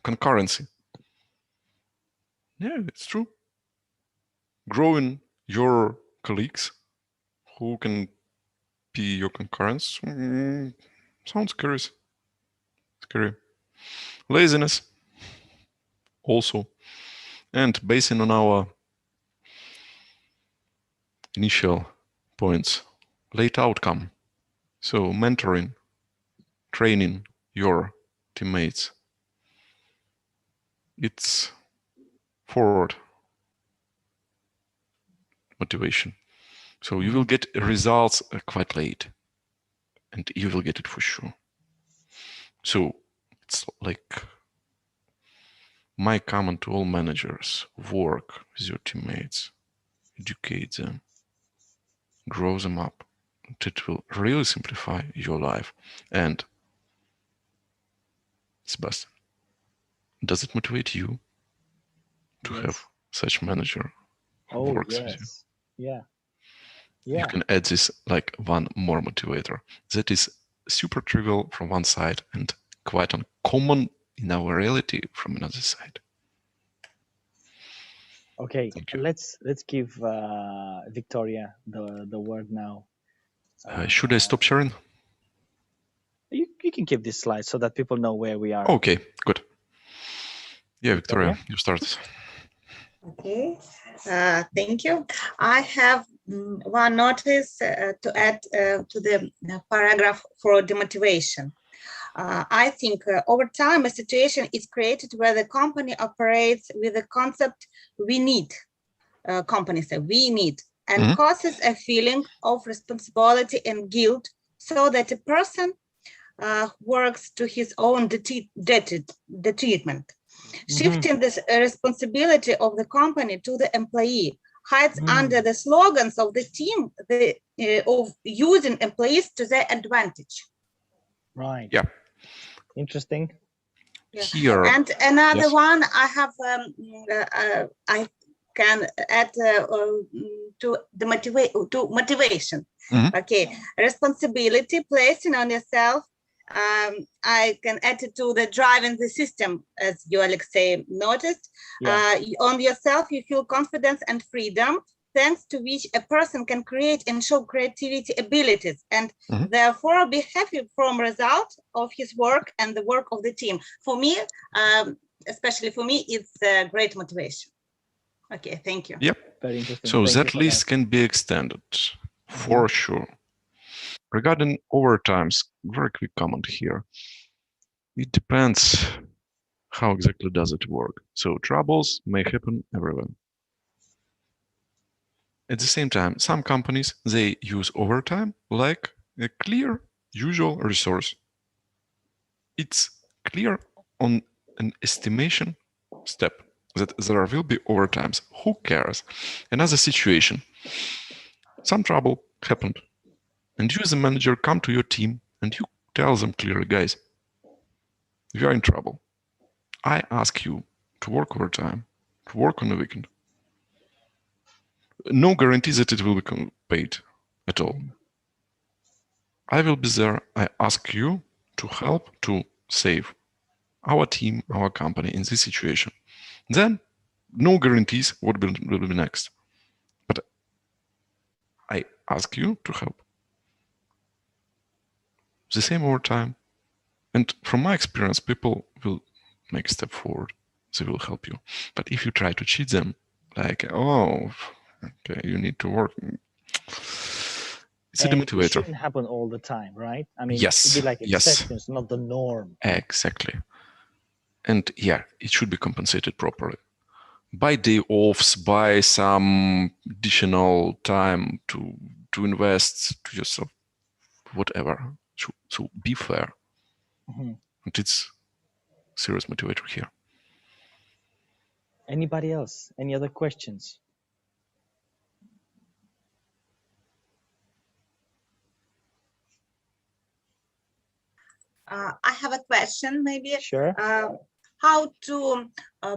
Concurrency. Yeah, it's true. Growing your colleagues who can be your concurrents sounds scary. Laziness also. And basing on our initial points, late outcome. So mentoring, training your teammates. It's forward motivation. So you will get results quite late, and you will get it for sure. So it's like my comment to all managers: work with your teammates, educate them, grow them up. It will really simplify your life. And Sebastian, does it motivate you to have such manager who works with you? Yeah. You can add this like one more motivator. That is super trivial from one side and quite uncommon in our reality from another side. Okay, let's give Victoria the word now. Should I stop sharing? You can keep this slide so that people know where we are. Okay, good. Yeah, Victoria, you start. Okay, thank you. I have one notice to add to the paragraph for demotivation. I think over time, a situation is created where the company operates with the concept we need, companies say we need, and causes a feeling of responsibility and guilt so that a person works to his own detriment. Shifting this responsibility of the company to the employee hides under the slogans of the team of using employees to their advantage. Right. Yeah. Interesting. Yeah. Here. And another one I have, I can add to the motivation. Okay, responsibility placing on yourself. I can add it to the driving the system, as you, Alexey, noticed. On yourself, you feel confidence and freedom, thanks to which a person can create and show creativity abilities, and therefore be happy from result of his work and the work of the team. For me, especially for me, it's a great motivation. Okay, thank you. Yep. Very interesting. So that list can be extended for sure. Regarding overtimes, very quick comment here. It depends how exactly does it work. So troubles may happen everywhere. At the same time, some companies, they use overtime like a clear usual resource. It's clear on an estimation step that there will be overtimes. Who cares? Another situation. Some trouble happened. And you as a manager come to your team and you tell them clearly, guys, you are in trouble. I ask you to work overtime, to work on the weekend. No guarantee that it will be paid at all. I will be there. I ask you to help to save our team, our company in this situation. Then, no guarantees what will be next. But I ask you to help. The same overtime. And from my experience, people will make a step forward. They will help you. But if you try to cheat them, like, oh, okay, you need to work. It's a demotivator. It shouldn't happen all the time, right? I mean, yes, it should be like exceptions, not the norm. Exactly. And yeah, it should be compensated properly. By day offs, by some additional time to invest to yourself, whatever. So be fair. Mm-hmm. And it's serious motivator here. Anybody else? Any other questions? I have a question, maybe. Sure. How to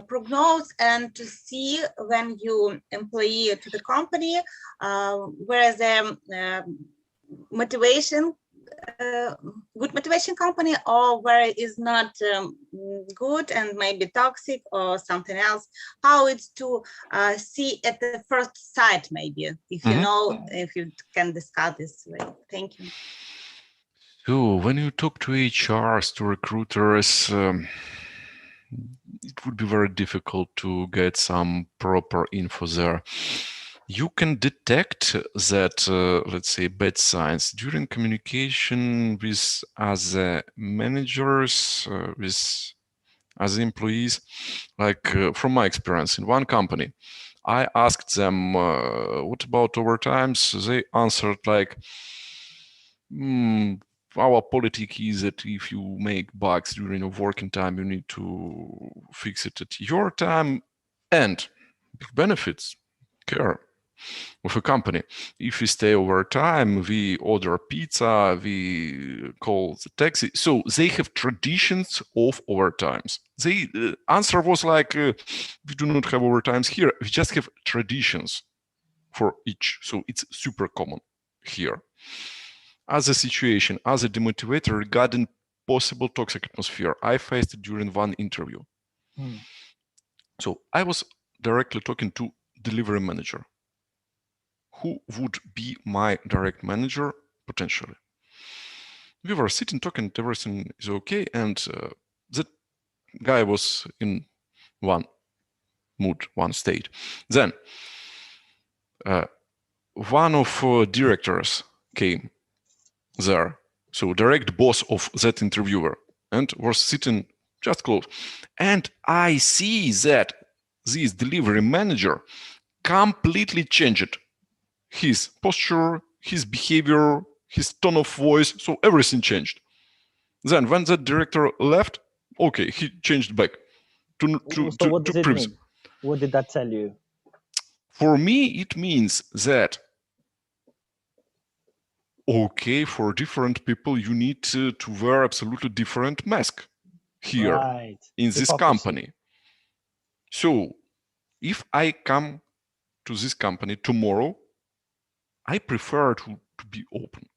prognose and to see when you employee to the company, where the motivation, good motivation company, or where it is not good and maybe toxic or something else. How it's to see at the first sight, maybe, if you know, if you can discuss this way. Thank you. So when you talk to HRs, to recruiters, it would be very difficult to get some proper info there. You can detect that, let's say, bad signs during communication with other managers, with other employees. Like from my experience in one company, I asked them, what about overtimes? They answered like, our politic is that if you make bugs during your working time, you need to fix it at your time. And benefits, care of a company. If we stay over time, we order pizza, we call the taxi. So they have traditions of overtimes. The answer was like, we do not have overtimes here. We just have traditions for each. So it's super common here. As a situation, as a demotivator regarding possible toxic atmosphere, I faced it during one interview. So I was directly talking to delivery manager, who would be my direct manager potentially. We were sitting, talking, everything is okay, and that guy was in one mood, one state. Then one of directors came there, so direct boss of that interviewer, and was sitting just close. And I see that this delivery manager completely changed his posture, his behavior, his tone of voice, so everything changed. Then when that director left, okay, he changed back to what does it mean? What did that tell you? For me, it means that, okay, for different people, you need to wear absolutely different mask here in this company. So if I come to this company tomorrow, I prefer to be open.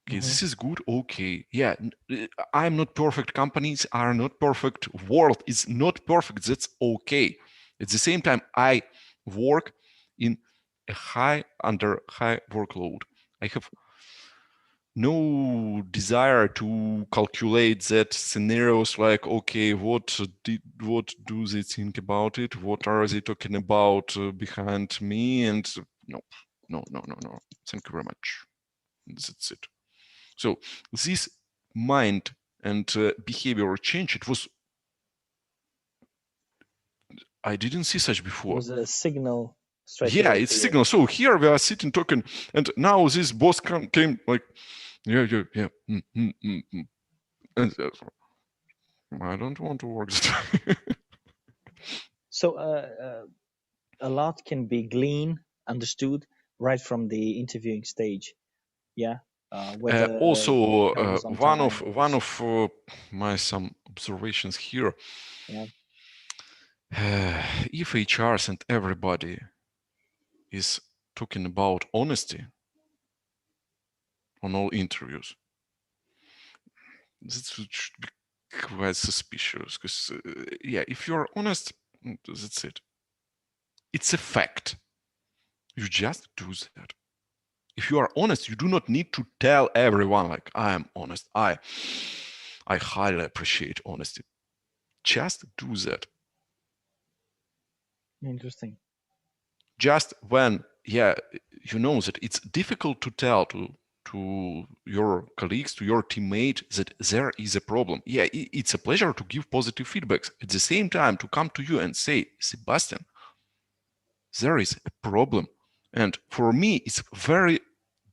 Okay, this is good. Okay, yeah, I'm not perfect. Companies are not perfect. World is not perfect. That's okay. At the same time, I work in a under high workload. I have no desire to calculate that scenarios like, okay, what do they think about it? What are they talking about behind me? And no. Thank you very much. That's it. So this mind and behavior change, it was, I didn't see such before. It was a signal straight away. Yeah, it's a signal. So here we are sitting talking, and now this boss came like, Yeah. And I don't want to work that. So a lot can be gleaned, understood right from the interviewing stage. Yeah. Whether Also, comes on one time of or one of my some observations here. yeah. If HRs and everybody is talking about honesty on all interviews, this should be quite suspicious. Because yeah, if you're honest, that's it. It's a fact. You just do that. If you are honest, you do not need to tell everyone like I am honest. I highly appreciate honesty. Just do that. Interesting. Just when, yeah, you know that it's difficult to tell to your colleagues, to your teammate that there is a problem. Yeah, it's a pleasure to give positive feedbacks. At the same time, to come to you and say, Sebastian, there is a problem. And for me, it's very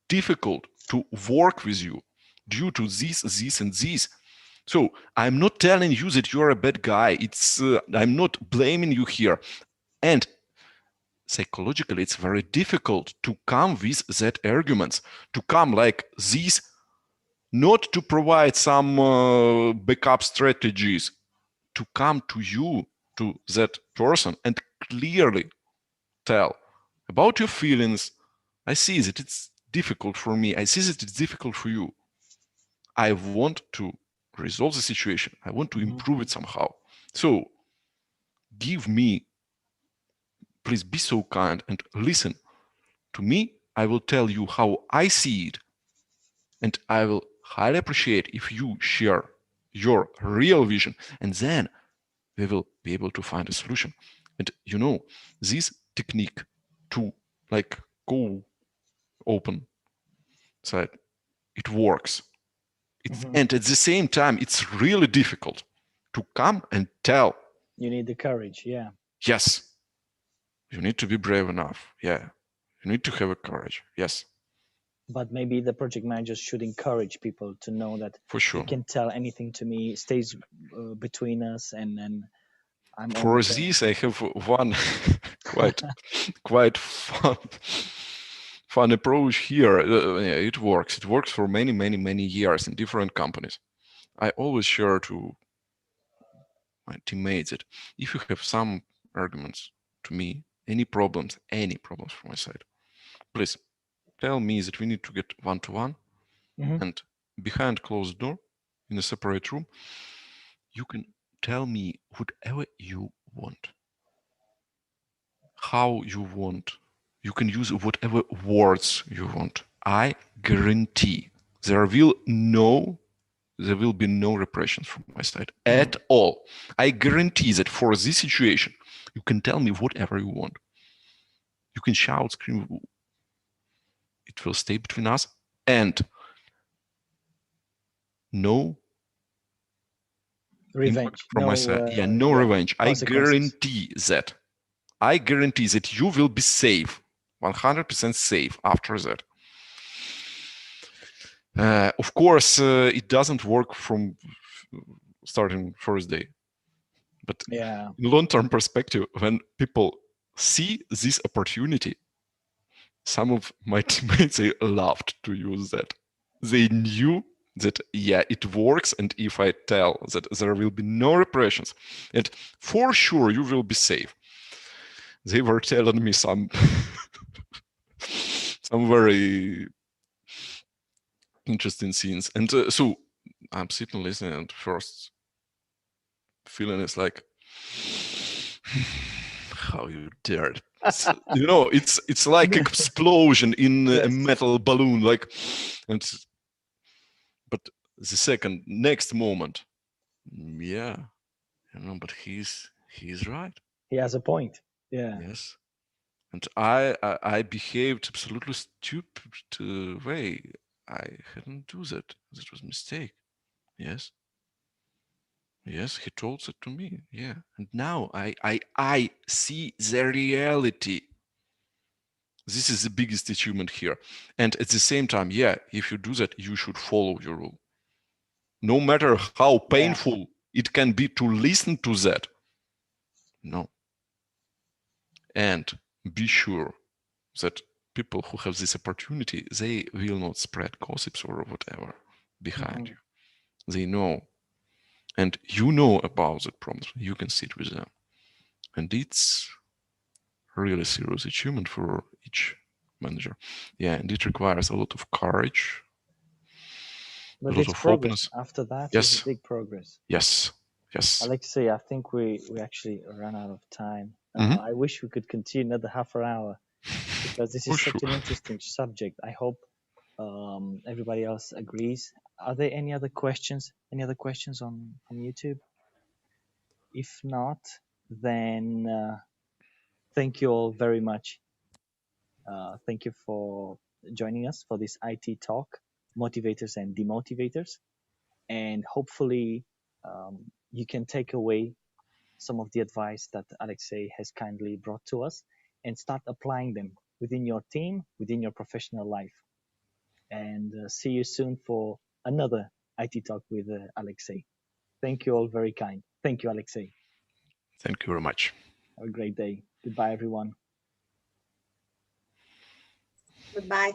difficult to work with you due to this, and this. So I'm not telling you that you're a bad guy. I'm not blaming you here. And psychologically, it's very difficult to come with that arguments, to come like this, not to provide some backup strategies, to come to you, to that person, and clearly tell about your feelings. I see that it's difficult for me. I see that it's difficult for you. I want to resolve the situation. I want to improve it somehow. So give me, please be so kind and listen to me. I will tell you how I see it. And I will highly appreciate if you share your real vision. And then we will be able to find a solution. And you know, this technique to like go open side, it works. And at the same time, it's really difficult to come and tell. You need the courage. Yeah. Yes, you need to be brave enough. Yeah, you need to have a courage. Yes, But maybe the project managers should encourage people to know that for you sure. can tell anything to me, stays between us, and I'm For always this, I have one quite fun approach here. Yeah, it works. It works for many years in different companies. I always share to my teammates that if you have some arguments to me, any problems from my side, please tell me that we need to get one-to-one, and behind closed door in a separate room, you can tell me whatever you want, how you want. You can use whatever words you want. I guarantee there will be no repressions from my side at all. I guarantee that for this situation, you can tell me whatever you want. You can shout, scream. It will stay between us, and no revenge from my side. Yeah, no revenge. I guarantee that. I guarantee that you will be safe, 100% safe after that. Of course, it doesn't work from starting first day. But in long-term perspective, when people see this opportunity, some of my teammates, they loved to use that. They knew that, yeah, it works. And if I tell that there will be no repressions, and for sure you will be safe, they were telling me some very interesting scenes. And so I'm sitting listening, and first feeling is like, how you dared. You know, it's like explosion in a metal balloon, like, and but the next moment, yeah, you know, but he's right. He has a point. Yeah. Yes. And I behaved absolutely stupid way. I hadn't do that. That was a mistake. Yes. Yes, he told it to me. Yeah. And now I see the reality. this is the biggest achievement here. And at the same time, yeah, if you do that, you should follow your rule. No matter how painful it can be to listen to that. No. And be sure that people who have this opportunity, they will not spread gossips or whatever behind you. They know. And you know about that problem. You can sit with them. And it's really serious achievement for each manager. Yeah, and it requires a lot of courage, But a lot it's of progress. openness. After that, Yes. it's a big progress. Yes. Yes. Alexey, I think we actually ran out of time. I wish we could continue another half an hour because this is such an interesting subject. I hope everybody else agrees. Are there any other questions? Any other questions on YouTube? If not, then thank you all very much. Thank you for joining us for this IT talk, motivators and demotivators. And hopefully you can take away some of the advice that Alexey has kindly brought to us and start applying them within your team, within your professional life. And see you soon for another IT talk with Alexey. Thank you all very kind. Thank you, Alexey. Thank you very much. Have a great day. Goodbye, everyone. Goodbye.